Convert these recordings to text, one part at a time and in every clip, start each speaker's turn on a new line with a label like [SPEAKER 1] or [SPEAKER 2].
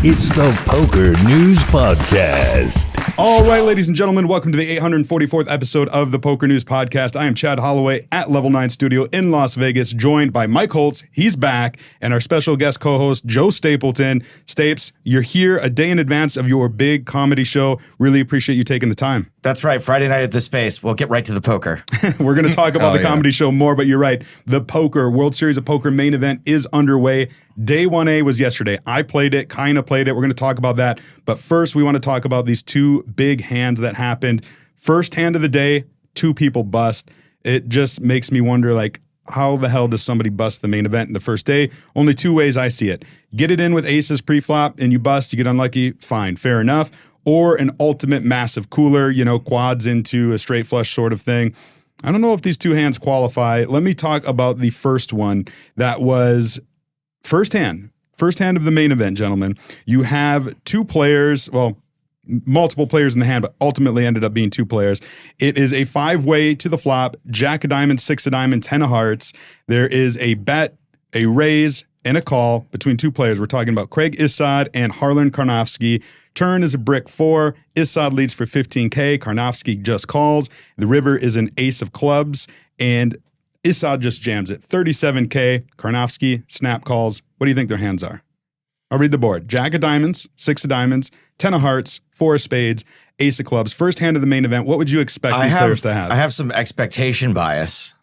[SPEAKER 1] It's the PokerNews Podcast.
[SPEAKER 2] All right, ladies and gentlemen, welcome to the 844th episode of the PokerNews Podcast. I am Chad Holloway at Level 9 Studio in Las Vegas, joined by Mike Holtz. He's back. And our special guest co-host, Joe Stapleton. Stapes, you're here a day in advance of your big comedy show. Really appreciate you taking the time.
[SPEAKER 3] That's right. Friday night at the Space. We'll get right to the poker.
[SPEAKER 2] We're going to talk about the comedy show more, but you're right. The Poker World Series of Poker Main Event is underway. Day 1A was yesterday. I played it, kind of played it. We're going to talk about that. But first, we want to talk about these two big hands that happened. First hand of the day, two people bust. It just makes me wonder, like, how the hell does somebody bust the main event in the first day? Only two ways I see it. Get it in with aces pre-flop and you bust, you get unlucky, fine, fair enough. Or an ultimate massive cooler, quads into a straight flush sort of thing. I don't know if these two hands qualify. Let me talk about the first one. That was first hand of the main event, gentlemen. You have two players, well, multiple players in the hand, but ultimately ended up being two players. It is a five-way to the flop, jack of diamonds, six of diamonds, 10 of hearts. There is a bet, a raise, and a call between two players. We're talking about Craig Isai and Harlan Karnofsky. Turn is a brick 4. Isai leads for 15K. Karnofsky just calls. The river is an ace of clubs, and Isai just jams it. 37K. Karnofsky snap calls. What do you think their hands are? I'll read the board. Jack of diamonds, six of diamonds, 10 of hearts, 4 of spades, ace of clubs. First hand of the main event. What would you expect these players to have?
[SPEAKER 3] I have some expectation bias.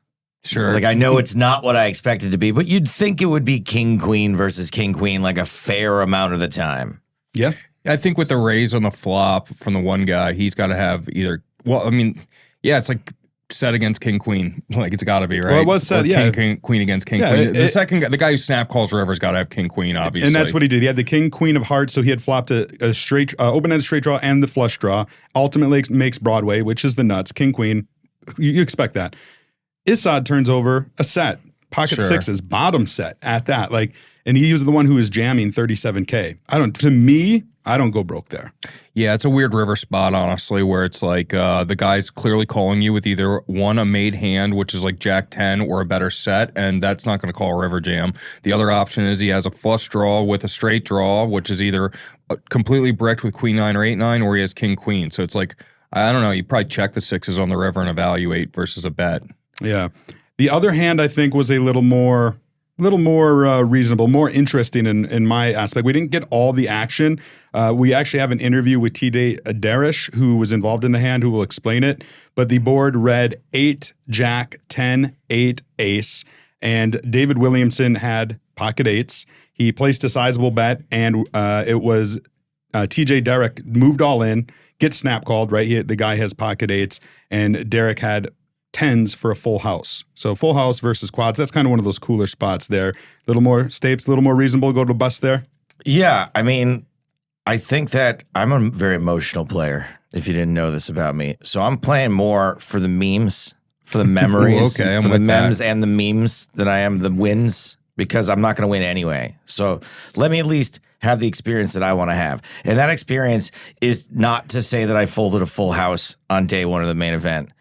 [SPEAKER 2] Sure.
[SPEAKER 3] Like, I know it's not what I expected to be, but you'd think it would be king-queen versus king-queen like a fair amount of the time.
[SPEAKER 2] Yeah.
[SPEAKER 4] I think with the raise on the flop from the one guy, he's got to have either, well, I mean, yeah, it's like set against king queen. Like, it's got to be, right?
[SPEAKER 2] Well, it was set,
[SPEAKER 4] or king, queen against king queen. The second guy, the guy who snap calls river's got to have king queen, obviously.
[SPEAKER 2] And that's what he did. He had the king queen of hearts, so he had flopped a straight, open-ended straight draw and the flush draw. Ultimately makes Broadway, which is the nuts. King queen, you expect that. Isai turns over a set, pocket sixes, bottom set at that. Like, and he was the one who was jamming 37K. I don't go broke there.
[SPEAKER 4] Yeah, it's a weird river spot, honestly, where it's like the guy's clearly calling you with either one, a made hand, which is like Jack 10 or a better set, and that's not going to call a river jam. The other option is he has a flush draw with a straight draw, which is either completely bricked with queen 9 or 8-9, or he has king queen. So it's like, I don't know, you probably check the sixes on the river and evaluate versus a bet.
[SPEAKER 2] Yeah. The other hand, I think, was a little more reasonable, more interesting in my aspect. We didn't get all the action. We actually have an interview with Darroch, who was involved in the hand, who will explain it. But the board read 8, Jack, 10, 8, ace. And David Williamson had pocket eights. He placed a sizable bet, and it was TJ Darroch moved all in, gets snap called, right? The guy has pocket eights, and Darroch had 10s for a full house. So full house versus quads. That's kind of one of those cooler spots there. A little more Stapes, a little more reasonable. Go to bust there.
[SPEAKER 3] Yeah, I mean, I think that I'm a very emotional player, if you didn't know this about me. So I'm playing more for the memes, for the memories,
[SPEAKER 4] okay, I'm
[SPEAKER 3] for the
[SPEAKER 4] with
[SPEAKER 3] memes
[SPEAKER 4] that.
[SPEAKER 3] and the memes than I am the wins, because I'm not going to win anyway. So let me at least have the experience that I want to have. And that experience is not to say that I folded a full house on day one of the main event.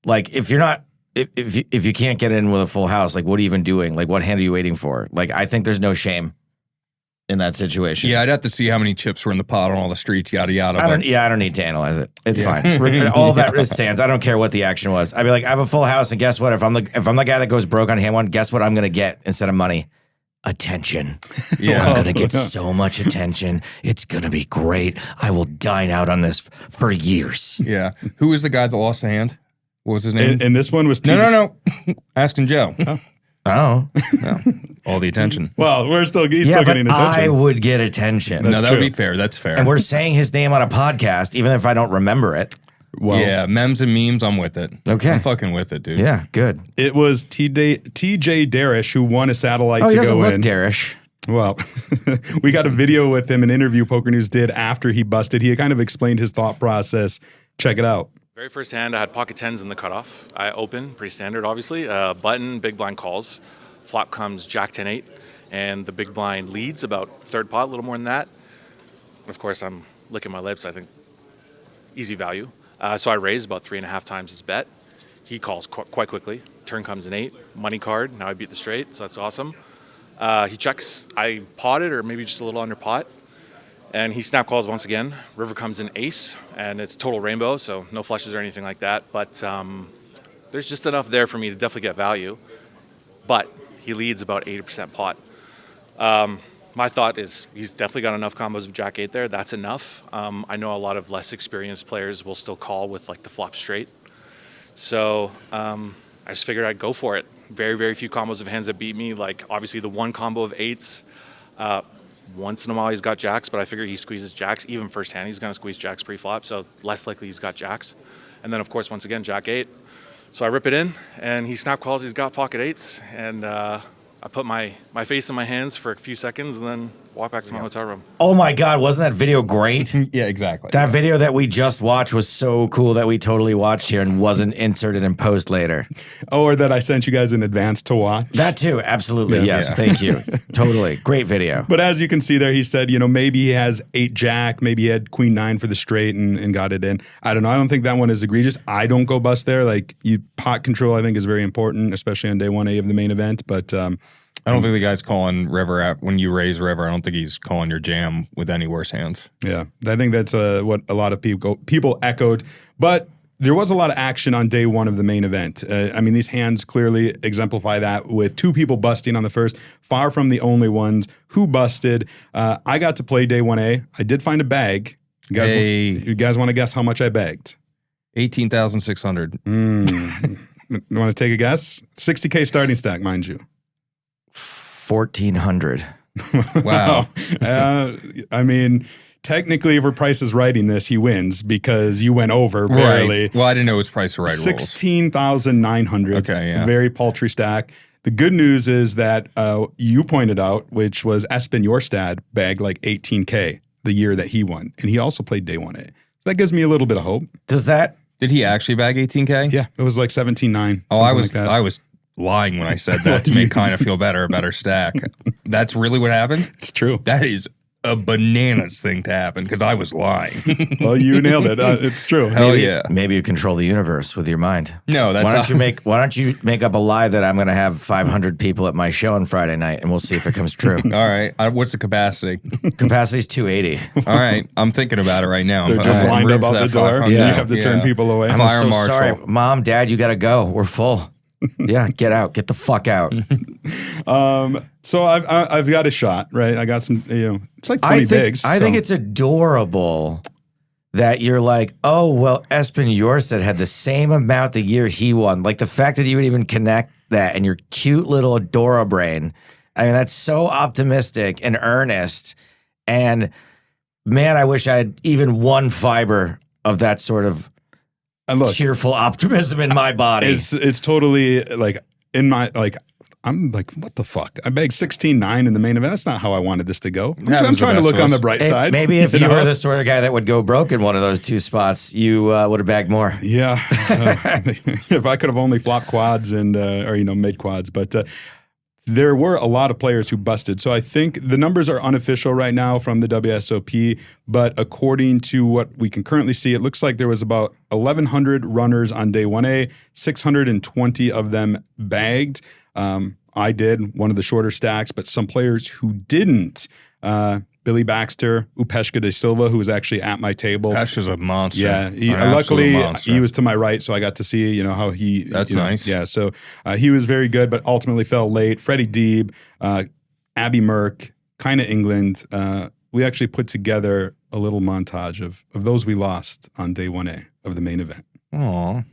[SPEAKER 3] Like, if you can't get in with a full house, like, what are you even doing? Like, what hand are you waiting for? Like, I think there's no shame in that situation.
[SPEAKER 4] Yeah, I'd have to see how many chips were in the pot on all the streets, yada, yada.
[SPEAKER 3] I don't need to analyze it. It's fine. All that stands. I don't care what the action was. I'd be like, I have a full house, and guess what? If I'm the guy that goes broke on hand one, guess what I'm going to get instead of money? Attention.
[SPEAKER 4] Yeah.
[SPEAKER 3] I'm going to get so much attention. It's going to be great. I will dine out on this for years.
[SPEAKER 4] Yeah. Who was the guy that lost the hand? What was his name?
[SPEAKER 2] And this one was
[SPEAKER 4] No. Asking Joe.
[SPEAKER 3] Oh.
[SPEAKER 4] No. All the attention.
[SPEAKER 2] Well, he's still getting attention.
[SPEAKER 3] I would get attention.
[SPEAKER 4] That would be fair. That's fair.
[SPEAKER 3] And we're saying his name on a podcast, even if I don't remember it.
[SPEAKER 2] Well,
[SPEAKER 4] yeah, memes and memes, I'm with it.
[SPEAKER 3] Okay.
[SPEAKER 4] I'm fucking with it, dude.
[SPEAKER 3] Yeah, good.
[SPEAKER 2] it was TJ Darroch who won a satellite
[SPEAKER 3] Oh,
[SPEAKER 2] to
[SPEAKER 3] he doesn't
[SPEAKER 2] go
[SPEAKER 3] look
[SPEAKER 2] in.
[SPEAKER 3] Darroch.
[SPEAKER 2] Well, we got a video with him, an interview Poker News did after he busted. He kind of explained his thought process. Check it out.
[SPEAKER 5] Very first hand, I had pocket 10s in the cutoff. I open, pretty standard, obviously. Button, big blind calls. Flop comes Jack 10-8, and the big blind leads about third pot, a little more than that. Of course, I'm licking my lips. I think easy value. So I raise about 3.5 times his bet. He calls quite quickly. Turn comes an 8, money card. Now I beat the straight, so that's awesome. He checks. I potted, or maybe just a little under pot. And he snap calls once again. River comes in ace, and it's total rainbow, so no flushes or anything like that. But there's just enough there for me to definitely get value. But he leads about 80% pot. My thought is he's definitely got enough combos of Jack 8 there. That's enough. I know a lot of less experienced players will still call with like the flop straight. So I just figured I'd go for it. Very, very few combos of hands that beat me. Like obviously the one combo of 8s. Once in a while he's got jacks, but I figure he squeezes jacks. Even first hand he's going to squeeze jacks pre-flop, so less likely he's got jacks. And then of course once again Jack 8. So I rip it in, and he snap calls. He's got pocket 8s, and I put my face in my hands for a few seconds and then walk back to my hotel room.
[SPEAKER 3] Oh my God, wasn't that video great?
[SPEAKER 4] Yeah, exactly.
[SPEAKER 3] That video that we just watched was so cool that we totally watched here and wasn't inserted in post later.
[SPEAKER 2] Or that I sent you guys in advance to watch.
[SPEAKER 3] That too, absolutely, yes, thank you. Totally, great video.
[SPEAKER 2] But as you can see there, he said, maybe he has 8 jack, maybe he had queen 9 for the straight and got it in. I don't know. I don't think that one is egregious. I don't go bust there. Like, pot control, I think, is very important, especially on day 1A of the main event. But
[SPEAKER 4] I don't think the guy's calling river when you raise river. I don't think he's calling your jam with any worse hands.
[SPEAKER 2] Yeah, I think that's what a lot of people echoed. But there was a lot of action on day 1 of the main event. These hands clearly exemplify that with 2 people busting on the first, far from the only ones who busted. I got to play day 1A. I did find a bag. You guys want to guess how much I bagged?
[SPEAKER 4] 18,600.
[SPEAKER 2] You want to take a guess? 60K starting stack, mind you.
[SPEAKER 3] 1,400.
[SPEAKER 4] Wow.
[SPEAKER 2] Technically, if Price is writing this, he wins because you went over barely.
[SPEAKER 4] Right. Well, I didn't know it was Price to Right rules.
[SPEAKER 2] 16,900.
[SPEAKER 4] Okay, yeah.
[SPEAKER 2] Very paltry stack. The good news is that you pointed out, which was Espen Jorstad bagged like 18K the year that he won. And he also played day 1A. So that gives me a little bit of hope.
[SPEAKER 4] Did he actually bag 18K?
[SPEAKER 2] Yeah, it was like 17.9.
[SPEAKER 4] Oh, I was lying when I said that to make kind of feel better, a better stack. That's really what happened?
[SPEAKER 2] It's true.
[SPEAKER 4] That is a bananas thing to happen because I was lying.
[SPEAKER 2] Well, you nailed it. It's true.
[SPEAKER 4] Hell yeah.
[SPEAKER 3] Maybe you control the universe with your mind.
[SPEAKER 4] No, that's
[SPEAKER 3] why don't you make up a lie that I'm going to have 500 people at my show on Friday night, and we'll see if it comes true.
[SPEAKER 4] All right. What's the capacity?
[SPEAKER 3] Capacity's 280.
[SPEAKER 4] All right. I'm thinking about it right now.
[SPEAKER 2] They're just lined up out the door.
[SPEAKER 3] Yeah.
[SPEAKER 2] You have to turn people away.
[SPEAKER 3] I'm
[SPEAKER 4] Fire
[SPEAKER 3] so
[SPEAKER 4] marshal.
[SPEAKER 3] sorry. Mom, Dad, you got to go. We're full. Yeah, get out. Get the fuck out.
[SPEAKER 2] So I've got a shot, right? I got some, it's like 20 bigs.
[SPEAKER 3] I think it's adorable that you're like, oh, well, Espen Jorstad had the same amount the year he won. Like the fact that you would even connect that and your cute little Adora brain. That's so optimistic and earnest. And man, I wish I had even one fiber of that sort of cheerful optimism in my body.
[SPEAKER 2] It's totally like in my I'm like, what the fuck? I bagged 16.9 in the main event. That's not how I wanted this to go. I'm trying to look on the bright side.
[SPEAKER 3] Maybe if you were the sort of guy that would go broke in one of those 2 spots, you would have bagged more.
[SPEAKER 2] Yeah, if I could have only flopped quads and or made quads, but. There were a lot of players who busted. So I think the numbers are unofficial right now from the WSOP, but according to what we can currently see, it looks like there was about 1,100 runners on day 1A, 620 of them bagged. I did one of the shorter stacks, but some players who didn't, Billy Baxter, Upeshka de Silva, who was actually at my table.
[SPEAKER 4] Upeshka's a monster.
[SPEAKER 2] Yeah, luckily he was to my right, so I got to see how he.
[SPEAKER 4] That's nice.
[SPEAKER 2] Yeah, so he was very good, but ultimately fell late. Freddie Deeb, Abby Merck, kind of England. We actually put together a little montage of those we lost on day 1A of the main event.
[SPEAKER 4] Aww.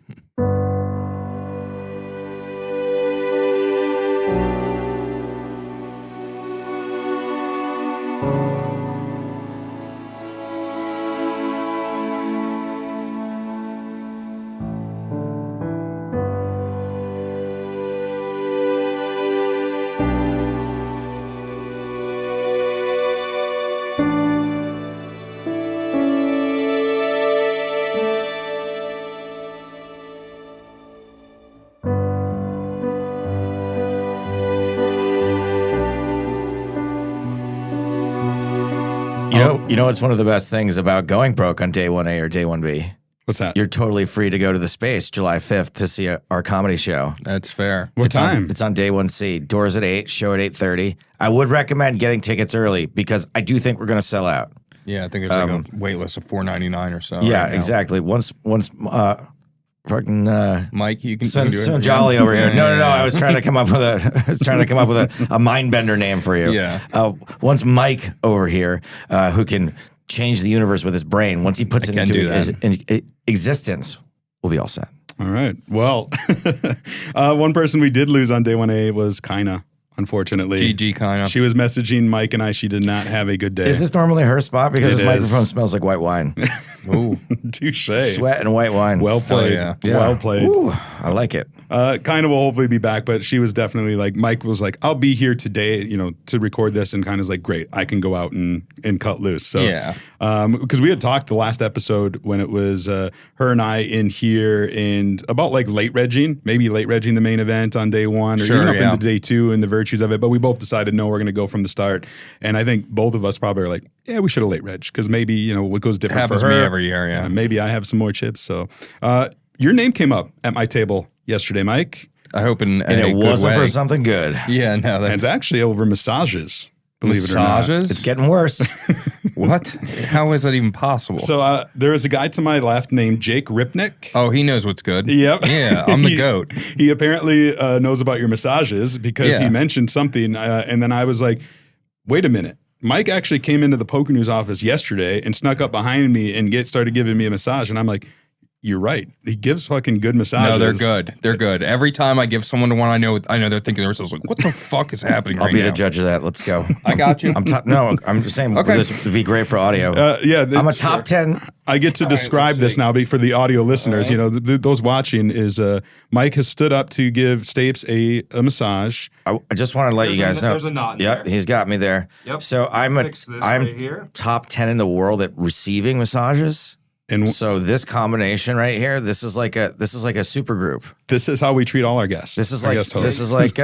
[SPEAKER 3] You know what's one of the best things about going broke on day 1A or day 1B?
[SPEAKER 2] What's that?
[SPEAKER 3] You're totally free to go to the Space July 5th to see our comedy show.
[SPEAKER 4] That's fair.
[SPEAKER 2] What time?
[SPEAKER 3] It's on day 1C. Doors at 8, show at 8:30. I would recommend getting tickets early because I do think we're going to sell out.
[SPEAKER 4] Yeah, I think there's like a wait list of $4.99 or so.
[SPEAKER 3] Yeah,
[SPEAKER 4] right now.
[SPEAKER 3] exactly. Once fucking
[SPEAKER 4] Mike, you can
[SPEAKER 3] so
[SPEAKER 4] do it.
[SPEAKER 3] jolly over here.
[SPEAKER 4] Yeah,
[SPEAKER 3] No.
[SPEAKER 4] yeah.
[SPEAKER 3] I was trying to come up with a mind bender name for you.
[SPEAKER 4] Yeah.
[SPEAKER 3] Once Mike over here, who can change the universe with his brain, once he puts it into existence, we'll be all set.
[SPEAKER 2] All right. Well, one person we did lose on day 1A was Kaina, unfortunately.
[SPEAKER 4] GG Kaina.
[SPEAKER 2] She was messaging Mike and I. She did not have a good day.
[SPEAKER 3] Is this normally her spot? Because
[SPEAKER 2] It
[SPEAKER 3] his microphone
[SPEAKER 2] is.
[SPEAKER 3] smells like white wine.
[SPEAKER 4] Ooh.
[SPEAKER 2] Touche.
[SPEAKER 3] Sweat and white wine.
[SPEAKER 2] Well played.
[SPEAKER 4] yeah.
[SPEAKER 2] Well played.
[SPEAKER 3] Ooh, I like it.
[SPEAKER 2] Kind will hopefully be back, but she was definitely like, Mike was like, I'll be here today, to record this, and kind of like, great, I can go out and cut loose. So,
[SPEAKER 4] Yeah.
[SPEAKER 2] Because we had talked the last episode when it was her and I in here and about like late regging the main event on day 1 or
[SPEAKER 4] Sure,
[SPEAKER 2] even up
[SPEAKER 4] yeah.
[SPEAKER 2] into day 2 and the virtues of it. But we both decided, no, we're going to go from the start. And I think both of us probably are like, yeah, we should have late reg because maybe, what goes different
[SPEAKER 4] Happens
[SPEAKER 2] for
[SPEAKER 4] to
[SPEAKER 2] her.
[SPEAKER 4] me every year, yeah.
[SPEAKER 2] Maybe I have some more chips. So your name came up at my table yesterday, Mike.
[SPEAKER 4] I hope in
[SPEAKER 3] And
[SPEAKER 4] a
[SPEAKER 3] it
[SPEAKER 4] good
[SPEAKER 3] wasn't
[SPEAKER 4] way.
[SPEAKER 3] for something good.
[SPEAKER 4] Yeah, no.
[SPEAKER 2] And it's actually over massages, believe it or
[SPEAKER 4] Massages?
[SPEAKER 2] not.
[SPEAKER 3] It's getting worse.
[SPEAKER 4] What? How is that even possible?
[SPEAKER 2] So there is a guy to my left named Jake Ripnick.
[SPEAKER 4] Oh, he knows what's good.
[SPEAKER 2] Yep.
[SPEAKER 4] Yeah, I'm the goat.
[SPEAKER 2] He apparently knows about your massages because he
[SPEAKER 4] Yeah.
[SPEAKER 2] mentioned something. And then I was like, wait a minute. Mike actually came into the PokerNews office yesterday and snuck up behind me and started giving me a massage. And I'm like, you're right. He gives fucking good massages.
[SPEAKER 4] No, they're good. They're good. Every time I give someone one, I know they're thinking to themselves, like, what the fuck is happening
[SPEAKER 3] I'll
[SPEAKER 4] right
[SPEAKER 3] be
[SPEAKER 4] now?
[SPEAKER 3] the judge of that. Let's go.
[SPEAKER 4] I got you.
[SPEAKER 3] I'm just saying
[SPEAKER 4] Okay.
[SPEAKER 3] this would be great for audio. I'm a top 10.
[SPEAKER 2] I get to describe
[SPEAKER 4] let's
[SPEAKER 2] this
[SPEAKER 4] see.
[SPEAKER 2] now for the audio listeners. Those watching is Mike has stood up to give Stapes a massage.
[SPEAKER 3] I just want to let you guys know.
[SPEAKER 6] There's a knot in
[SPEAKER 3] Yeah,
[SPEAKER 6] there.
[SPEAKER 3] he's got me there.
[SPEAKER 6] Yep.
[SPEAKER 3] So I'm
[SPEAKER 6] Fix this right here.
[SPEAKER 3] top 10 in the world at receiving massages.
[SPEAKER 2] And
[SPEAKER 3] So this combination right here, this is like a super group.
[SPEAKER 2] this is how we treat all our guests.
[SPEAKER 3] This is
[SPEAKER 2] our
[SPEAKER 3] like
[SPEAKER 2] guest hosts.
[SPEAKER 3] this is like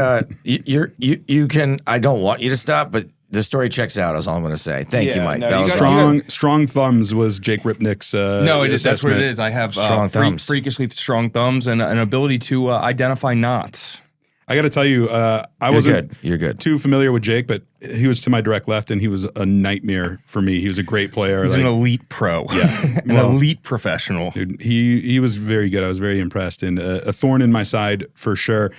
[SPEAKER 3] you can. I don't want you to stop, but the story checks out. Is all I'm going to say. Thank you,
[SPEAKER 6] Yeah,
[SPEAKER 3] Mike.
[SPEAKER 6] no,
[SPEAKER 3] That
[SPEAKER 6] you
[SPEAKER 3] was
[SPEAKER 6] got-
[SPEAKER 3] awesome.
[SPEAKER 2] strong thumbs was Jake Ripnick's.
[SPEAKER 4] No, it is. That's what it
[SPEAKER 2] assessment.
[SPEAKER 4] is. I have
[SPEAKER 3] Strong thumbs.
[SPEAKER 4] freakishly strong thumbs and an ability to identify knots.
[SPEAKER 2] I got to tell you, I
[SPEAKER 3] You're
[SPEAKER 2] wasn't
[SPEAKER 3] good. You're good.
[SPEAKER 2] too familiar with Jake, but he was to my direct left, and he was a nightmare for me. He was a great player.
[SPEAKER 4] He's an elite pro.
[SPEAKER 2] Yeah.
[SPEAKER 4] an
[SPEAKER 2] Well,
[SPEAKER 4] elite professional.
[SPEAKER 2] Dude, he was very good. I was very impressed, and a thorn in my side for sure.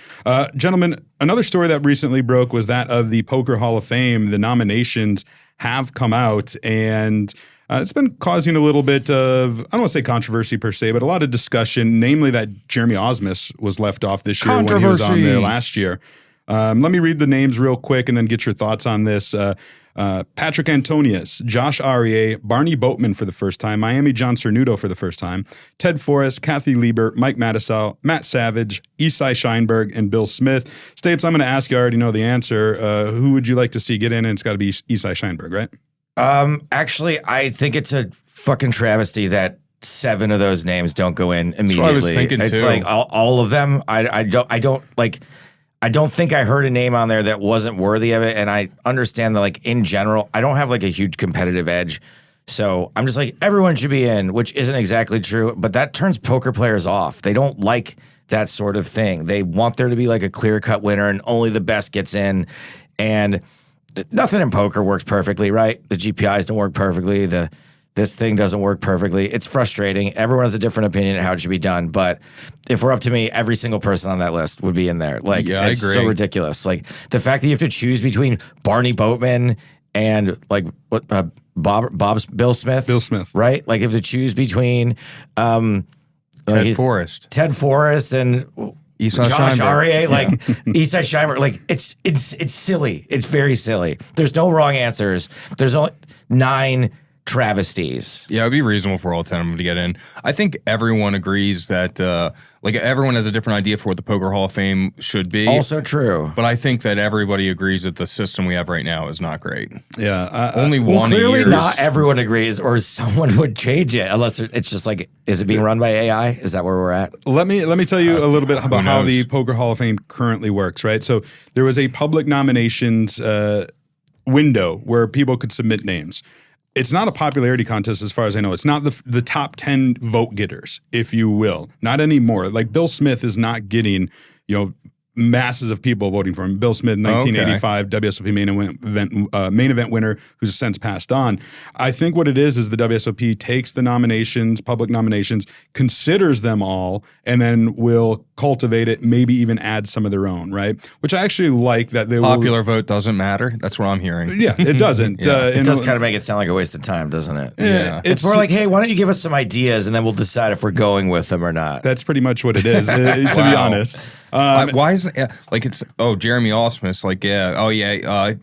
[SPEAKER 2] Gentlemen, another story that recently broke was that of the Poker Hall of Fame. The nominations have come out, and it's been causing a little bit of, I don't want to say controversy per se, but a lot of discussion, namely that Jeremy Osmus was left off this year when he was on there last year. Let me read the names real quick and then get your thoughts on this. Patrick Antonius, Josh Aurier, Barney Boatman for the first time, Miami John Cernuto for the first time, Ted Forrest, Kathy Lieber, Mike Mattisau, Matt Savage, Isai Scheinberg, and Bill Smith. Stapes, I'm going to ask you, I already know the answer. Who would you like to see get in? And it's got to be Isai Scheinberg, right?
[SPEAKER 3] Actually, I think it's a fucking travesty that 7 of those names don't go in immediately.
[SPEAKER 4] what I was thinking,
[SPEAKER 3] it's
[SPEAKER 4] too.
[SPEAKER 3] like all of them. I don't think I heard a name on there that wasn't worthy of it. And I understand that, like, in general, I don't have like a huge competitive edge. So I'm just like, everyone should be in, which isn't exactly true, but that turns poker players off. They don't like that sort of thing. They want there to be like a clear-cut winner and only the best gets in. And nothing in poker works perfectly, right? The GPIs don't work perfectly. This thing doesn't work perfectly. It's frustrating. Everyone has a different opinion of how it should be done. But if we're up to me, every single person on that list would be in there. Like,
[SPEAKER 4] Yeah, I
[SPEAKER 3] it's so
[SPEAKER 4] agree.
[SPEAKER 3] ridiculous. Like, the fact that you have to choose between Barney Boatman and like Bill Smith.
[SPEAKER 2] Bill Smith.
[SPEAKER 3] Right? Like, you have to choose between
[SPEAKER 4] Ted Forrest.
[SPEAKER 3] Ted Forrest and
[SPEAKER 4] Isai
[SPEAKER 3] Josh
[SPEAKER 4] Scheinberg.
[SPEAKER 3] Aurier, like Isai Scheinberg, like it's silly. It's very silly. There's no wrong answers. There's only 9 travesties.
[SPEAKER 4] Yeah, it'd be reasonable for all 10 of them to get in. I think everyone agrees that, everyone has a different idea for what the Poker Hall of Fame should be.
[SPEAKER 3] Also true.
[SPEAKER 4] But I think that everybody agrees that the system we have right now is not great.
[SPEAKER 2] Yeah.
[SPEAKER 4] Only
[SPEAKER 3] Well,
[SPEAKER 4] one a
[SPEAKER 3] clearly
[SPEAKER 4] year.
[SPEAKER 3] not everyone agrees, or someone would change it. Unless it's just like, is it being run by AI? Is that where we're at?
[SPEAKER 2] Let me tell you a little bit about how
[SPEAKER 4] knows?
[SPEAKER 2] the Poker Hall of Fame currently works, right? So there was a public nominations window where people could submit names. It's not a popularity contest as far as I know. It's not the top 10 vote getters, if you will. Not anymore. Like Bill Smith is not getting, masses of people voting for him. Bill Smith, 1985 WSOP main event winner, who's since passed on. I think what it is the WSOP takes the nominations, public nominations, considers them all, and then will cultivate it, maybe even add some of their own, right? Which I actually like that they
[SPEAKER 4] Popular vote doesn't matter. That's what I'm hearing.
[SPEAKER 2] Yeah, it doesn't.
[SPEAKER 3] It does kind of make it sound like a waste of time, doesn't it?
[SPEAKER 4] Yeah.
[SPEAKER 3] It's more like, hey, why don't you give us some ideas and then we'll decide if we're going with them or not.
[SPEAKER 2] That's pretty much what it is, to be honest.
[SPEAKER 4] Why isn't like it's Jeremy Osmus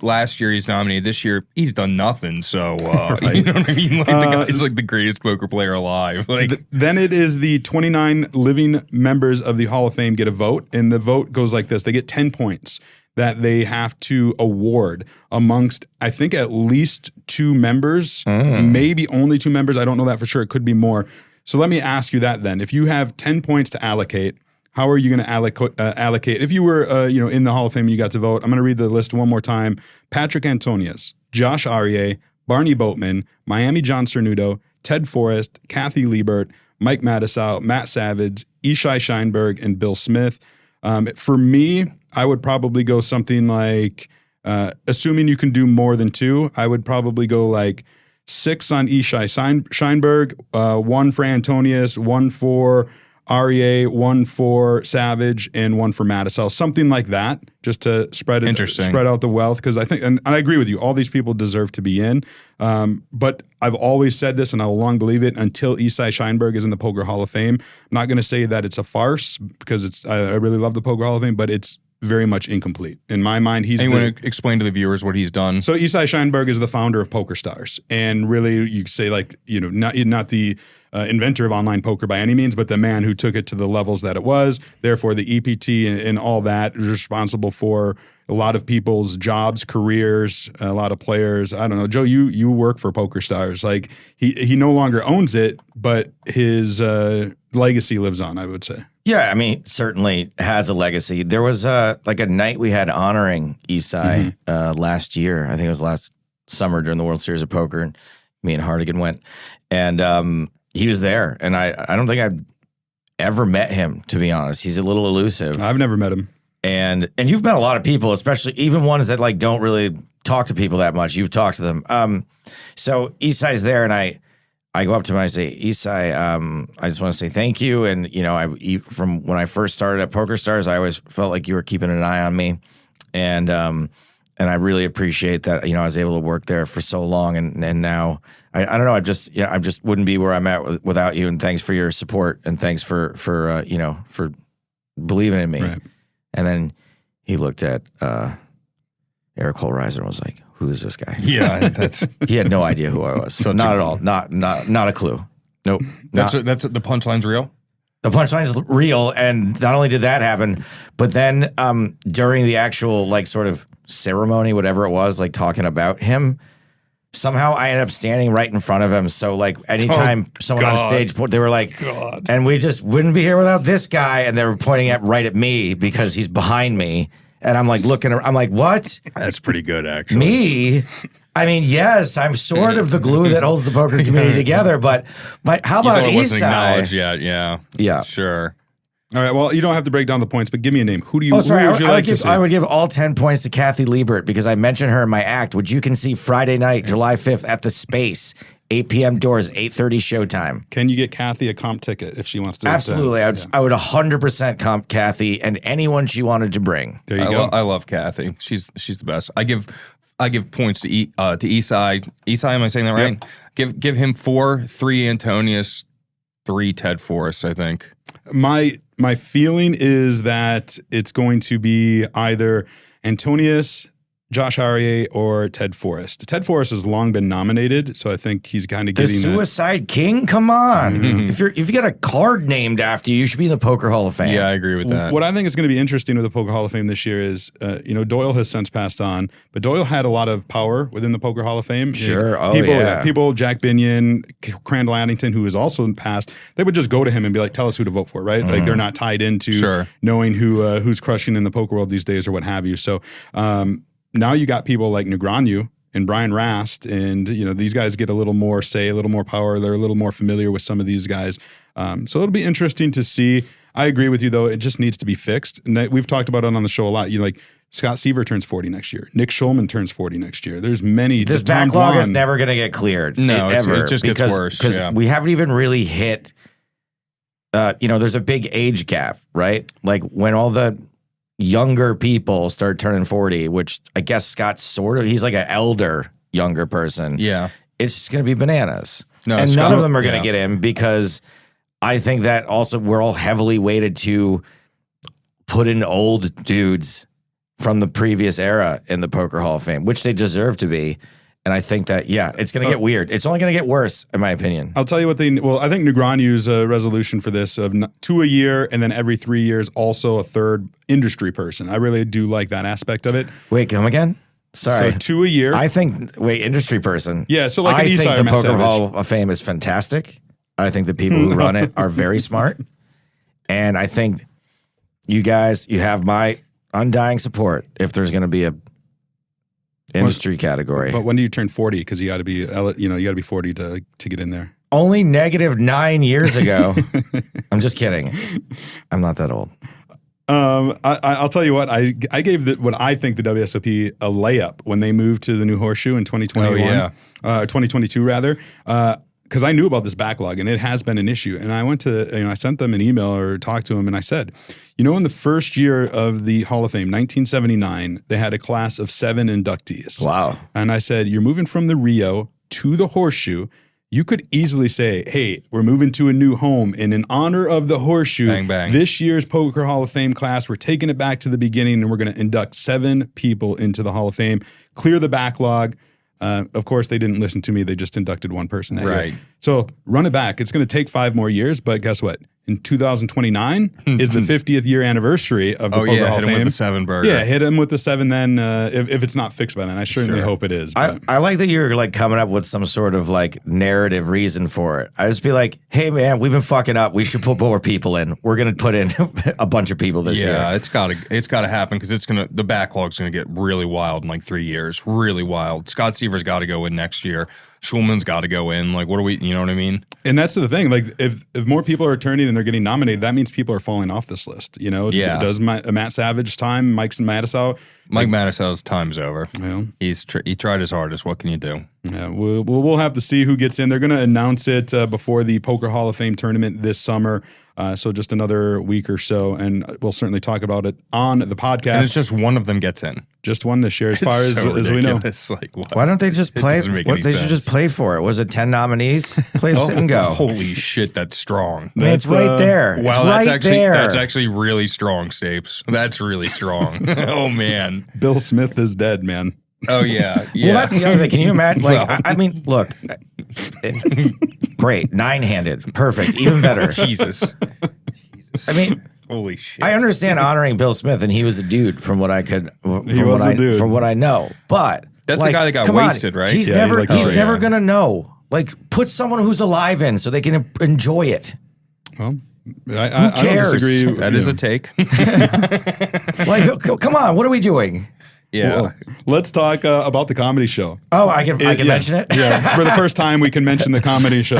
[SPEAKER 4] last year he's nominated, this year he's done nothing, so you know what I mean, like the guy's like the greatest poker player alive. Like
[SPEAKER 2] then it is the 29 living members of the Hall of Fame get a vote, and the vote goes like this: they get 10 points that they have to award amongst, I think, at least 2 members, maybe only 2 members. I don't know that for sure. It could be more. So let me ask you that then: if you have 10 points to allocate, how are you going to allocate? If you were, in the Hall of Fame and you got to vote, I'm going to read the list one more time. Patrick Antonius, Josh Aryeh, Barney Boatman, Miami John Cernudo, Ted Forrest, Kathy Liebert, Mike Mattisau, Matt Savage, Isai Scheinberg, and Bill Smith. For me, I would probably go something like, assuming you can do more than 2, I would probably go like 6 on Isai Scheinberg, 1 for Antonius, 1 for Aryeh, 1 for Savage, and 1 for Mattisau, something like that, just to spread out the wealth. Because I think, and I agree with you, all these people deserve to be in. But I've always said this, and I will long believe it until Isai Scheinberg is in the Poker Hall of Fame. I'm not going to say that it's a farce because I really love the Poker Hall of Fame, but it's very much incomplete. In my mind, he's...
[SPEAKER 4] And you want to explain to the viewers what he's done?
[SPEAKER 2] So Isai Scheinberg is the founder of PokerStars. And really, you say not the inventor of online poker by any means, but the man who took it to the levels that it was. Therefore, the EPT and all that is responsible for a lot of people's jobs, careers, a lot of players. I don't know. Joe, you work for PokerStars. Like, he no longer owns it, but his legacy lives on, I would say.
[SPEAKER 3] Yeah, I mean, certainly has a legacy. There was a night we had honoring Isai last year. I think it was last summer during the World Series of Poker, and me and Hardigan went. And he was there, and I don't think I've ever met him, to be honest. He's a little elusive.
[SPEAKER 2] I've never met him.
[SPEAKER 3] And you've met a lot of people, especially even ones that like don't really talk to people that much. You've talked to them. So Isai's there, and I go up to him and I say, Isai, I just want to say thank you. And, from when I first started at PokerStars, I always felt like you were keeping an eye on me. And I really appreciate that, I was able to work there for so long. And now, I don't know, I just wouldn't be where I'm at without you. And thanks for your support. And thanks for believing in me.
[SPEAKER 2] Right.
[SPEAKER 3] And then he looked at Eric Holreiser and was like, who is this guy?
[SPEAKER 4] Yeah,
[SPEAKER 3] he had no idea who I was. So not at all. Not a clue. Nope.
[SPEAKER 4] That's the punchline's real?
[SPEAKER 3] The punchline's real, and not only did that happen, but then during the actual sort of ceremony, whatever it was, talking about him, somehow I ended up standing right in front of him. So anytime someone on stage, they were like, God. And we just wouldn't be here without this guy, and they were pointing right at me because he's behind me. And I'm looking, I'm like, what?
[SPEAKER 4] That's pretty good, actually.
[SPEAKER 3] Me? I mean, yes, I'm sort of the glue that holds the poker community together, but how about Isai?
[SPEAKER 4] Wasn't acknowledged yet, yeah.
[SPEAKER 3] Yeah.
[SPEAKER 4] Sure.
[SPEAKER 2] All right, well, you don't have to break down the points, but give me a name. Who would you like to see?
[SPEAKER 3] I would give all 10 points to Kathy Liebert because I mentioned her in my act, which you can see Friday night, July 5th at the Space. 8 p.m. doors, 8:30 showtime.
[SPEAKER 2] Can you get Kathy a comp ticket if she wants to?
[SPEAKER 3] Absolutely. I would 100% comp Kathy and anyone she wanted to bring.
[SPEAKER 2] There you go.
[SPEAKER 4] I love Kathy. She's the best. I give points to Isai. Isai, am I saying that right? Yep. Give him 4, 3 Antonius, 3 Ted Forrest, I think.
[SPEAKER 2] My feeling is that it's going to be either Antonius, Josh Aryeh, or Ted Forrest. Ted Forrest has long been nominated, so I think he's kind of getting
[SPEAKER 3] the Suicide King. Come on, if you got a card named after you, you should be in the Poker Hall of Fame.
[SPEAKER 4] Yeah, I agree with that.
[SPEAKER 2] What I think is going to be interesting with the Poker Hall of Fame this year is, Doyle has since passed on, but Doyle had a lot of power within the Poker Hall of Fame.
[SPEAKER 3] Sure,
[SPEAKER 2] people, Jack Binion, Crandall Addington, who has also passed, they would just go to him and be like, "Tell us who to vote for," right? Like they're not tied into knowing who's crushing in the poker world these days or what have you. So. Now you got people like Negreanu and Brian Rast, and these guys get a little more say, a little more power. They're a little more familiar with some of these guys. So it'll be interesting to see. I agree with you, though. It just needs to be fixed. And we've talked about it on the show a lot. Scott Seaver turns 40 next year. Nick Schulman turns 40 next year. There's many.
[SPEAKER 3] This backlog is never going to get cleared.
[SPEAKER 4] No,
[SPEAKER 3] ever.
[SPEAKER 4] It just gets worse.
[SPEAKER 3] Because we haven't even really hit, there's a big age gap, right? Like when all the younger people start turning 40, which I guess Scott's he's like an elder younger person.
[SPEAKER 4] Yeah.
[SPEAKER 3] It's just going to be bananas.
[SPEAKER 4] No,
[SPEAKER 3] and
[SPEAKER 4] Scott,
[SPEAKER 3] none of them are going to get in because I think that also we're all heavily weighted to put in old dudes from the previous era in the Poker Hall of Fame, which they deserve to be. And I think that, it's going to get weird. It's only going to get worse, in my opinion.
[SPEAKER 2] I'll tell you what I think Negreanu's a resolution for this of 2 a year and then every 3 years also a third industry person. I really do like that aspect of it.
[SPEAKER 3] Wait, come again? Sorry.
[SPEAKER 2] So 2 a year.
[SPEAKER 3] Industry person.
[SPEAKER 2] Yeah, so like an Isai
[SPEAKER 3] I think the
[SPEAKER 2] or
[SPEAKER 3] Poker
[SPEAKER 2] Savage.
[SPEAKER 3] Hall of Fame is fantastic. I think the people who run it are very smart. And I think you guys, you have my undying support if there's going to be a industry category.
[SPEAKER 2] But when do you turn 40? Because you got to be, you got to be 40 to get in there.
[SPEAKER 3] Only -9 years ago. I'm just kidding. I'm not that old.
[SPEAKER 2] I'll tell you what. I gave what I think the WSOP a layup when they moved to the new horseshoe in 2021.
[SPEAKER 4] Oh, yeah.
[SPEAKER 2] 2022 rather. Because I knew about this backlog and it has been an issue. And I went to, I sent them an email or talked to them and I said, in the first year of the Hall of Fame, 1979, they had a class of 7 inductees.
[SPEAKER 3] Wow.
[SPEAKER 2] And I said, you're moving from the Rio to the horseshoe. You could easily say, hey, we're moving to a new home. And in honor of the horseshoe,
[SPEAKER 4] bang, bang.
[SPEAKER 2] This year's Poker Hall of Fame class, we're taking it back to the beginning and we're going to induct 7 people into the Hall of Fame, clear the backlog. Of course, they didn't listen to me. They just inducted one person that year. So run it back. It's going to take 5 more years, but guess what? In 2029 is the 50th year anniversary of the Poker Hall of Fame.
[SPEAKER 4] Hit him with the 7 burger.
[SPEAKER 2] Yeah, hit him with the 7 then if it's not fixed by then. I certainly hope it is.
[SPEAKER 3] I like that you're like coming up with some sort of like narrative reason for it. I just be like, hey man, we've been fucking up. We should put more people in. We're going to put in a bunch of people this year.
[SPEAKER 4] Yeah, it's gotta happen because the backlog's gonna get really wild in like 3 years. Really wild. Scott Seaver's got to go in next year. Schulman's got to go in. Like, what are we? You know what I mean?
[SPEAKER 2] And that's the thing. Like, if more people are returning and they're getting nominated, that means people are falling off this list.
[SPEAKER 4] Yeah.
[SPEAKER 2] Does Matt Savage time? Mike Mattisau?
[SPEAKER 4] Mike Mattisau's time's over.
[SPEAKER 2] Yeah.
[SPEAKER 4] He tried his hardest. What can you do?
[SPEAKER 2] Yeah, we'll have to see who gets in. They're going to announce it before the Poker Hall of Fame tournament this summer. So just another week or so, and we'll certainly talk about it on the podcast.
[SPEAKER 4] And it's just one of them gets in.
[SPEAKER 2] Just one this year, as far as we know.
[SPEAKER 4] Like, what?
[SPEAKER 3] Why don't they just play? They should just play for it. Was it 10 nominees? Play sit and go.
[SPEAKER 4] Holy shit, that's strong.
[SPEAKER 3] It's right there.
[SPEAKER 4] Wow,
[SPEAKER 3] there.
[SPEAKER 4] That's actually really strong, Stapes. That's really strong. Oh man,
[SPEAKER 2] Bill Smith is dead, man.
[SPEAKER 4] Oh yeah.
[SPEAKER 3] Well, that's the other thing. Can you imagine? Like, I mean, look, great, 9-handed, perfect, even better.
[SPEAKER 4] Jesus.
[SPEAKER 3] I mean,
[SPEAKER 4] holy shit.
[SPEAKER 3] I understand honoring Bill Smith, and he was a dude from what I could, from what I know. But
[SPEAKER 4] that's
[SPEAKER 3] like,
[SPEAKER 4] the guy that got wasted, right?
[SPEAKER 3] He's never gonna know. Like, put someone who's alive in so they can enjoy it.
[SPEAKER 2] Well, I don't disagree.
[SPEAKER 4] That is a take.
[SPEAKER 3] Like, come on, what are we doing?
[SPEAKER 4] Yeah.
[SPEAKER 2] Well, let's talk about the comedy show.
[SPEAKER 3] Oh, I can mention it?
[SPEAKER 2] Yeah. For the first time, we can mention the comedy show.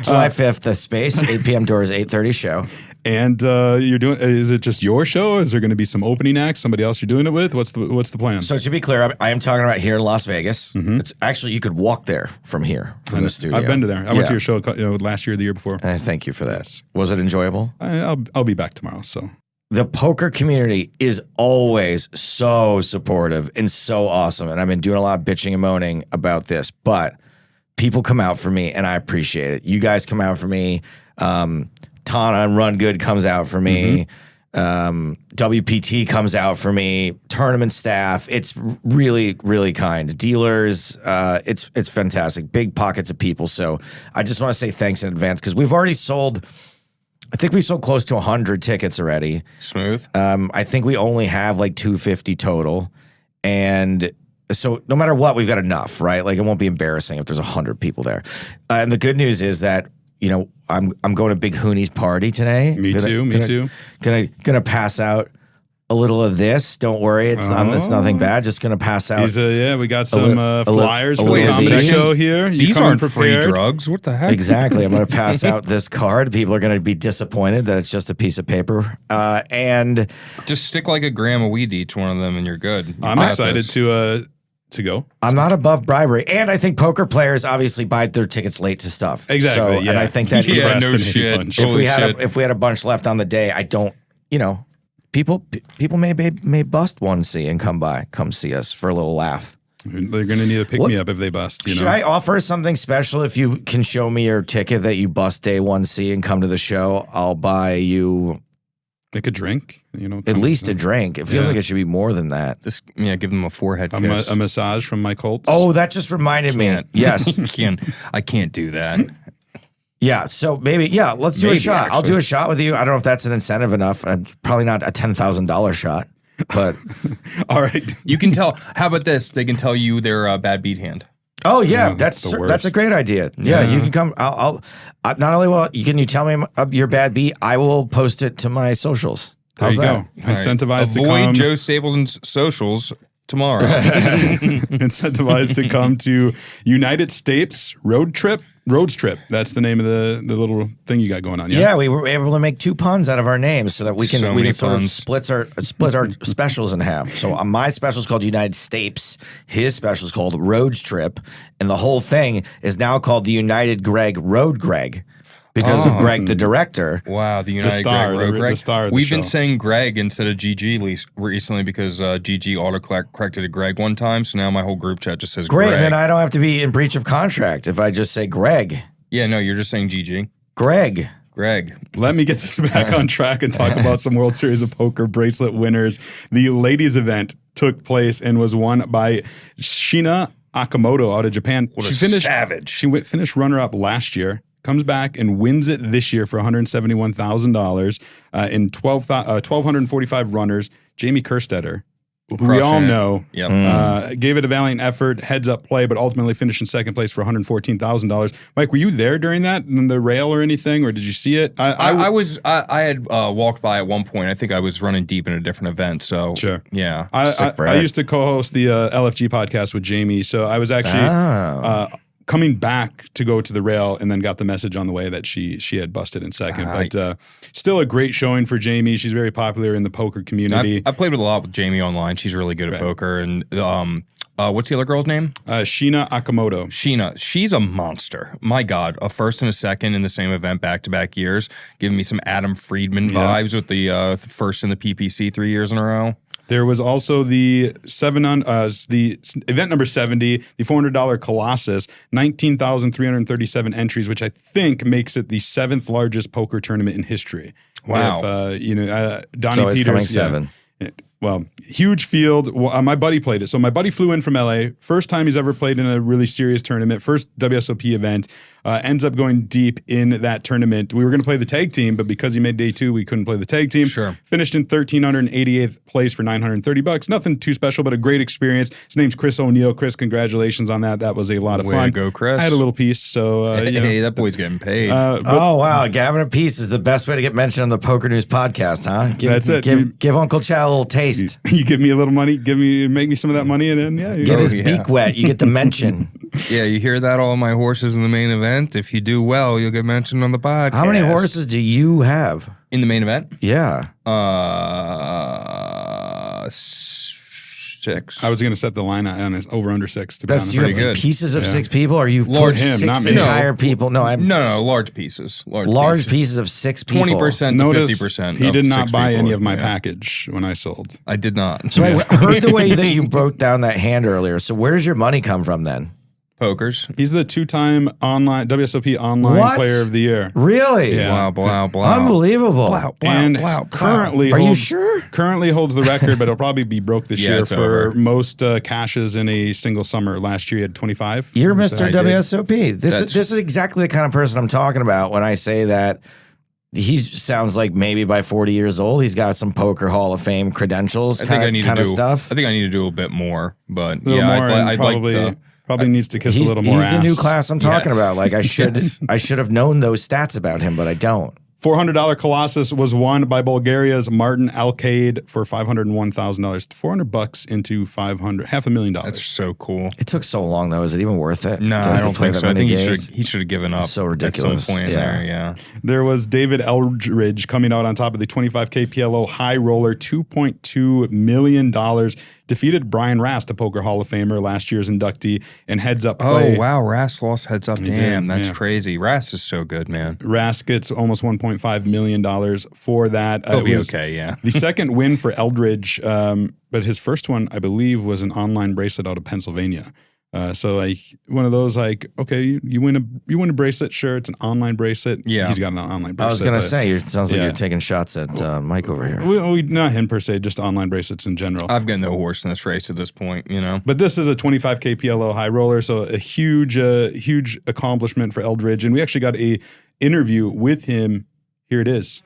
[SPEAKER 3] July 5th, the Space, 8 p.m. doors, 8:30 show. And
[SPEAKER 2] you're doing, is it just your show? Is there going to be some opening acts? Somebody else you're doing it with? What's the plan?
[SPEAKER 3] So to be clear, I am talking about here in Las Vegas. Mm-hmm. It's actually, you could walk there from here, from the studio.
[SPEAKER 2] I've been to there. I went to your show last year, the year before.
[SPEAKER 3] Thank you for that. Yes. Was it enjoyable?
[SPEAKER 2] I'll be back tomorrow, so.
[SPEAKER 3] The poker community is always so supportive and so awesome. And I've been doing a lot of bitching and moaning about this, but people come out for me and I appreciate it. You guys come out for me. Tana and Run Good comes out for me. Mm-hmm. WPT comes out for me. Tournament staff. It's really, really kind. Dealers. It's fantastic. Big pockets of people. So I just want to say thanks in advance because we've already sold, I think we sold close to 100 tickets already.
[SPEAKER 4] Smooth.
[SPEAKER 3] I think we only have like 250 total. And so no matter what, we've got enough, right? Like it won't be embarrassing if there's 100 people there. And the good news is that, you know, I'm going to Big Hooney's party today.
[SPEAKER 2] Me too.
[SPEAKER 3] Gonna pass out a little of this. Don't worry, it's nothing bad. Just gonna pass out.
[SPEAKER 2] We got some flyers for the comedy
[SPEAKER 4] second.
[SPEAKER 2] show here.
[SPEAKER 4] These aren't free drugs. What the heck?
[SPEAKER 3] Exactly. I'm gonna pass out this card. People are gonna be disappointed that it's just a piece of paper. And
[SPEAKER 4] just stick like a gram of weed to each one of them, and you're good.
[SPEAKER 2] I'm excited to go.
[SPEAKER 3] I'm not above bribery, and I think poker players obviously buy their tickets late to stuff.
[SPEAKER 2] Exactly.
[SPEAKER 3] So, and I think that
[SPEAKER 4] no shit.
[SPEAKER 3] if we had a bunch left on the day, I don't. People may bust 1C and come see us for a little laugh.
[SPEAKER 2] They're going to need a pick-me-up if they bust.
[SPEAKER 3] Should I offer something special if you can show me your ticket that you bust day 1C and come to the show? I'll buy you
[SPEAKER 2] like a drink.
[SPEAKER 3] At least a drink. It feels like it should be more than that.
[SPEAKER 4] Give them a forehead kiss.
[SPEAKER 2] A massage from Mike Holtz.
[SPEAKER 3] Oh, that just reminded me. Yes,
[SPEAKER 4] I can't do that.
[SPEAKER 3] Yeah, so maybe let's do a shot. Actually. I'll do a shot with you. I don't know if that's an incentive enough. Probably not a $10,000 shot, but
[SPEAKER 2] all right.
[SPEAKER 4] You can tell. How about this? They can tell you their bad beat hand.
[SPEAKER 3] Oh yeah, that's a great idea. Yeah, you can come. I'll not only can you tell me your bad beat, I will post it to my socials. How's
[SPEAKER 2] there you
[SPEAKER 3] that?
[SPEAKER 2] Go. Incentivized to
[SPEAKER 4] Avoid
[SPEAKER 2] come.
[SPEAKER 4] Joe Stapleton's socials tomorrow.
[SPEAKER 2] Incentivized to come to United Stapes Roads Trip. That's the name of the little thing you got going on.
[SPEAKER 3] Yeah, we were able to make 2 puns out of our names so that we can sort of split our specials in half. So my special is called United Stapes. His special is called Roads Trip, and the whole thing is now called the United Greg Road Greg. Because of Greg, the director.
[SPEAKER 4] Wow, the United Greg Road Greg.
[SPEAKER 2] The star of the
[SPEAKER 4] We've
[SPEAKER 2] show.
[SPEAKER 4] been saying Greg instead of GG recently because GG auto-corrected a Greg one time, so now my whole group chat just says Greg.
[SPEAKER 3] Great, and then I don't have to be in breach of contract if I just say Greg.
[SPEAKER 4] Yeah, no, you're just saying GG.
[SPEAKER 3] Greg.
[SPEAKER 2] Let me get this back on track and talk about some World Series of Poker bracelet winners. The ladies event took place and was won by Shiina Okamoto out of Japan.
[SPEAKER 4] Savage.
[SPEAKER 2] She finished runner-up last year. Comes back and wins it this year for $171,000 in 1,245 runners. Jamie Kerstetter, who we all know, gave it a valiant effort, heads-up play, but ultimately finished in second place for $114,000. Mike, were you there during that in the rail or anything, or did you see it?
[SPEAKER 4] I had walked by at one point. I think I was running deep in a different event. So
[SPEAKER 2] sure,
[SPEAKER 4] yeah.
[SPEAKER 2] I used to co-host the LFG podcast with Jamie, so I was actually coming back to go to the rail and then got the message on the way that she had busted in second. But still a great showing for Jamie. She's very popular in the poker community.
[SPEAKER 4] I played with a lot with Jamie online. She's really good at poker. And what's the other girl's name?
[SPEAKER 2] Shiina Okamoto.
[SPEAKER 4] Shiina. She's a monster. My God. A first and a second in the same event back-to-back years. Giving me some Adam Friedman vibes with the first in the PPC 3 years in a row.
[SPEAKER 2] There was also the event number 70, the $400 Colossus, 19,337 entries, which I think makes it the 7th largest poker tournament in history.
[SPEAKER 3] Wow.
[SPEAKER 2] If, Donnie
[SPEAKER 3] so it's
[SPEAKER 2] Peters.
[SPEAKER 3] Coming 7.
[SPEAKER 2] Well, huge field. My buddy played it. So my buddy flew in from LA. First time he's ever played in a really serious tournament. First WSOP event. Ends up going deep in that tournament. We were going to play the tag team, but because he made day 2, we couldn't play the tag team.
[SPEAKER 4] Sure.
[SPEAKER 2] Finished in 1,388th place for $930. Nothing too special, but a great experience. His name's Chris O'Neill. Chris, congratulations on that. That was a lot of
[SPEAKER 4] Way
[SPEAKER 2] fun.
[SPEAKER 4] to go, Chris.
[SPEAKER 2] I had a little piece, so
[SPEAKER 4] hey, that boy's getting paid.
[SPEAKER 3] Oh wow, Gavin a piece is the best way to get mentioned on the Poker News podcast, huh?
[SPEAKER 2] That's it.
[SPEAKER 3] Give Uncle Chad a little taste.
[SPEAKER 2] You give me a little money, make me some of that money, and then
[SPEAKER 3] Get his beak wet. You get the mention.
[SPEAKER 4] Yeah, you hear that? All my horses in the main event. If you do well, you'll get mentioned on the podcast.
[SPEAKER 3] How many horses do you have
[SPEAKER 4] in the main event?
[SPEAKER 3] Yeah.
[SPEAKER 4] 6.
[SPEAKER 2] I was going to set the line on over under 6. To be honest,
[SPEAKER 3] you have
[SPEAKER 4] good.
[SPEAKER 3] pieces of 6 people. Or you
[SPEAKER 4] Large
[SPEAKER 3] put
[SPEAKER 2] him,
[SPEAKER 3] 6
[SPEAKER 2] not me.
[SPEAKER 3] entire people? No,
[SPEAKER 4] large pieces.
[SPEAKER 3] Large pieces of 6 people.
[SPEAKER 4] 20% to
[SPEAKER 2] Notice
[SPEAKER 4] 50%.
[SPEAKER 2] he did not buy any of my
[SPEAKER 4] pack.
[SPEAKER 2] package when I sold.
[SPEAKER 4] I did not.
[SPEAKER 3] So I heard the way that you broke down that hand earlier. So where does your money come from then?
[SPEAKER 4] Pokers.
[SPEAKER 2] He's the 2-time online WSOP online player of the year.
[SPEAKER 3] Really?
[SPEAKER 2] Yeah.
[SPEAKER 4] Wow.
[SPEAKER 3] Unbelievable.
[SPEAKER 2] Currently,
[SPEAKER 3] Are you sure?
[SPEAKER 2] Currently holds the record, but it'll probably be broke this year
[SPEAKER 4] it's
[SPEAKER 2] for
[SPEAKER 4] over.
[SPEAKER 2] most cashes in a single summer. Last year he had 25.
[SPEAKER 3] You're Mr.
[SPEAKER 4] I did.
[SPEAKER 3] WSOP. This is exactly the kind of person I'm talking about when I say that he sounds like maybe by 40 years old he's got some Poker Hall of Fame credentials.
[SPEAKER 4] I think I need to do
[SPEAKER 3] stuff.
[SPEAKER 4] I think I need to do a bit more, but
[SPEAKER 2] A little more, and
[SPEAKER 4] I'd like to.
[SPEAKER 2] Probably needs to kiss a little more
[SPEAKER 3] He's
[SPEAKER 2] ass.
[SPEAKER 3] the new class I'm talking
[SPEAKER 4] Yes.
[SPEAKER 3] about. Like I should have known those stats about him, but I don't.
[SPEAKER 2] $400 Colossus was won by Bulgaria's Martin Alcaide for $501,000. $400 into $500,000.
[SPEAKER 4] That's so cool.
[SPEAKER 3] It took so long, though. Is it even worth it?
[SPEAKER 4] No, I don't think so. I think he should have given up.
[SPEAKER 3] It's so ridiculous.
[SPEAKER 4] At some point in there, yeah.
[SPEAKER 2] There was David Eldridge coming out on top of the 25K PLO High Roller, $2.2 million. Defeated Brian Rast, a Poker Hall of Famer, last year's inductee, and heads up play.
[SPEAKER 4] Oh, wow. Rast lost heads up. Damn, that's crazy. Rast is so good, man.
[SPEAKER 2] Rast gets almost $1.5 million for that.
[SPEAKER 4] He'll be okay, yeah.
[SPEAKER 2] The second win for Eldridge, but his first one, I believe, was an online bracelet out of Pennsylvania. So like one of those, like, okay, you win a bracelet, sure, it's an online bracelet.
[SPEAKER 4] Yeah,
[SPEAKER 2] he's got an online bracelet.
[SPEAKER 3] I was gonna say, it sounds like you're taking shots at Mike over here.
[SPEAKER 2] We, not him per se, just online bracelets in general.
[SPEAKER 4] I've got no horse in this race at this point, you know.
[SPEAKER 2] But this is a 25K PLO High Roller, so a huge accomplishment for Eldridge, and we actually got a interview with him. Here it is.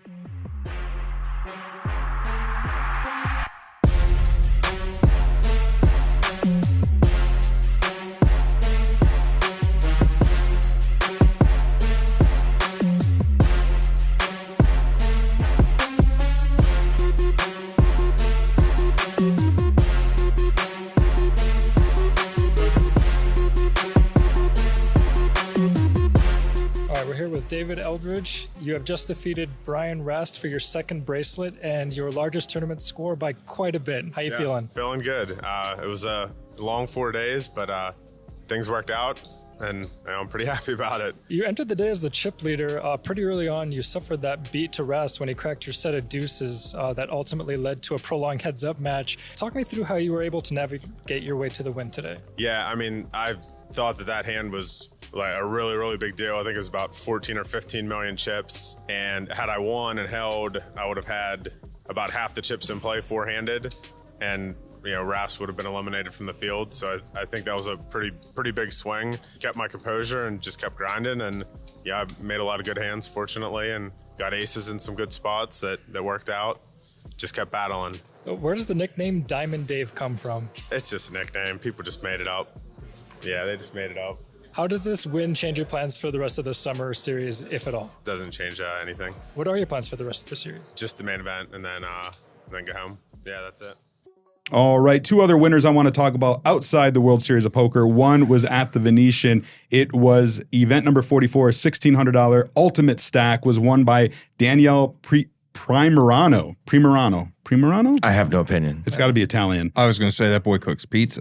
[SPEAKER 6] David Eldridge, you have just defeated Brian Rast for your second bracelet and your largest tournament score by quite a bit. How you feeling?
[SPEAKER 7] Feeling good. It was a long 4 days, but things worked out, and I'm pretty happy about it.
[SPEAKER 6] You entered the day as the chip leader. Pretty early on, you suffered that beat to Rast when he cracked your set of deuces that ultimately led to a prolonged heads-up match. Talk me through how you were able to navigate your way to the win today.
[SPEAKER 7] Yeah, I mean, I thought that hand was like a really, really big deal. I think it was about 14 or 15 million chips. And had I won and held, I would have had about half the chips in play four-handed. And, Rast would have been eliminated from the field. So I think that was a pretty big swing. Kept my composure and just kept grinding. And yeah, I made a lot of good hands, fortunately, and got aces in some good spots that worked out. Just kept battling.
[SPEAKER 6] Where does the nickname Diamond Dave come from?
[SPEAKER 7] It's just a nickname. People just made it up. Yeah, they just made it up.
[SPEAKER 6] How does this win change your plans for the rest of the summer series, if at all?
[SPEAKER 7] Doesn't change anything.
[SPEAKER 6] What are your plans for the rest of the series?
[SPEAKER 7] Just the main event and then get home. Yeah, that's it.
[SPEAKER 2] All right, two other winners I want to talk about outside the World Series of Poker. One was at the Venetian. It was event number 44, $1,600 UltimateStack was won by Daniele Primerano. I
[SPEAKER 3] have no opinion.
[SPEAKER 2] It's got to be Italian.
[SPEAKER 4] I was going to say that boy cooks pizza.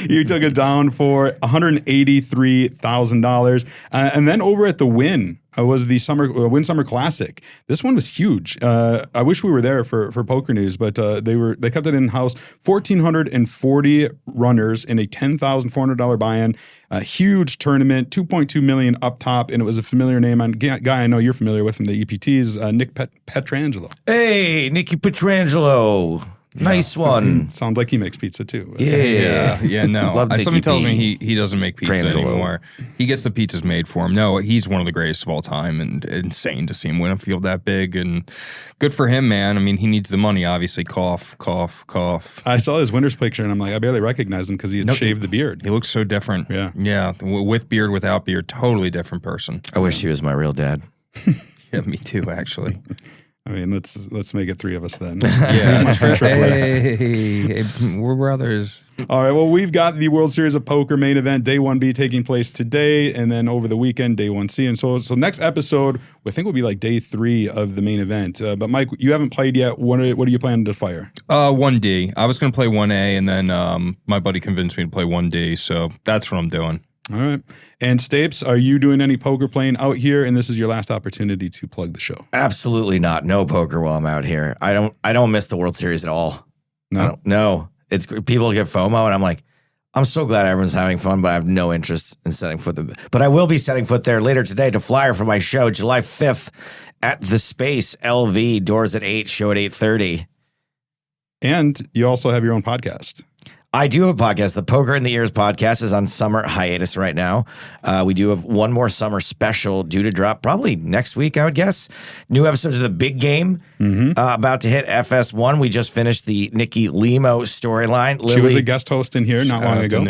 [SPEAKER 2] You took it down for $183,000. And then over at the Wynn was the Wynn Summer Classic. This one was huge. I wish we were there for Poker News, but they kept it in-house. 1,440 runners in a $10,400 buy-in. A huge tournament, $2.2 million up top, and it was a familiar name. Guy I know you're familiar with from the EPTs, Nick Petrangelo.
[SPEAKER 3] Hey, Nicky Petrangelo. Nice one.
[SPEAKER 2] Sounds like he makes pizza too.
[SPEAKER 3] Yeah.
[SPEAKER 4] No. Somebody tells me he doesn't make pizza anymore. He gets the pizzas made for him. No, he's one of the greatest of all time, and insane to see him win a field that big. And good for him, man. I mean, he needs the money, obviously. Cough, cough, cough.
[SPEAKER 2] I saw his winner's picture, and I'm like, I barely recognized him because he had shaved the beard.
[SPEAKER 4] He looks so different.
[SPEAKER 2] Yeah.
[SPEAKER 4] With beard, without beard, totally different person.
[SPEAKER 3] I wish he was my real dad.
[SPEAKER 4] Yeah, me too, actually.
[SPEAKER 2] I mean, let's make it three of us then.
[SPEAKER 4] Yeah, hey, we're brothers.
[SPEAKER 2] All right, well, we've got the World Series of Poker main event, Day 1B, taking place today, and then over the weekend, Day 1C. And so next episode, I think will be like Day 3 of the main event. But Mike, you haven't played yet. What are you planning to fire?
[SPEAKER 4] 1D. I was going to play 1A, and then my buddy convinced me to play 1D, so that's what I'm doing.
[SPEAKER 2] All right. And Stapes, are you doing any poker playing out here? And this is your last opportunity to plug the show.
[SPEAKER 3] Absolutely not. No poker while I'm out here. I don't miss the World Series at all. No. It's people get FOMO, and I'm like, I'm so glad everyone's having fun, but I have no interest in setting foot there. But I will be setting foot there later today to flyer for my show, July 5th at the Space LV. Doors at 8, show at 8:30.
[SPEAKER 2] And you also have your own podcast.
[SPEAKER 3] I do have a podcast. The Poker in the Ears podcast is on summer hiatus right now. We do have one more summer special due to drop probably next week, I would guess. New episodes of The Big Game about to hit FS1. We just finished the Nikki Limo storyline.
[SPEAKER 2] She was a guest host in here not long ago.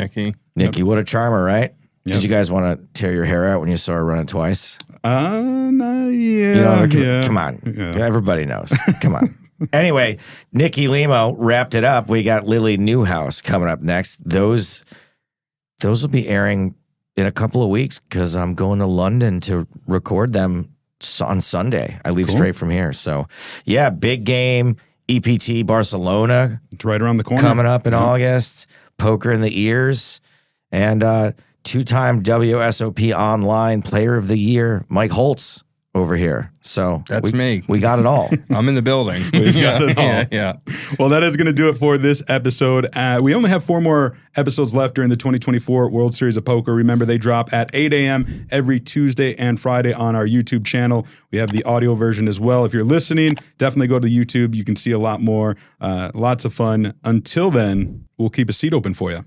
[SPEAKER 3] Nikki, what a charmer, right? Yep. Did you guys want to tear your hair out when you saw her run it twice? Come on. Yeah. Everybody knows. Come on. Anyway, Nikki Limo wrapped it up. We got Lily Newhouse coming up next. Those will be airing in a couple of weeks because I'm going to London to record them on Sunday. I leave straight from here. So, yeah, big game. EPT Barcelona.
[SPEAKER 2] It's right around the corner.
[SPEAKER 3] Coming up in August. Poker in the Ears. And two-time WSOP Online Player of the Year, Mike Holtz over here. So
[SPEAKER 4] that's me.
[SPEAKER 3] We got it all.
[SPEAKER 4] I'm in the building.
[SPEAKER 2] We got it all.
[SPEAKER 4] Yeah.
[SPEAKER 2] Well, that is going to do it for this episode. We only have 4 more episodes left during the 2024 World Series of Poker. Remember, they drop at 8 a.m. every Tuesday and Friday on our YouTube channel. We have the audio version as well. If you're listening, definitely go to YouTube. You can see a lot more. Lots of fun. Until then, we'll keep a seat open for you.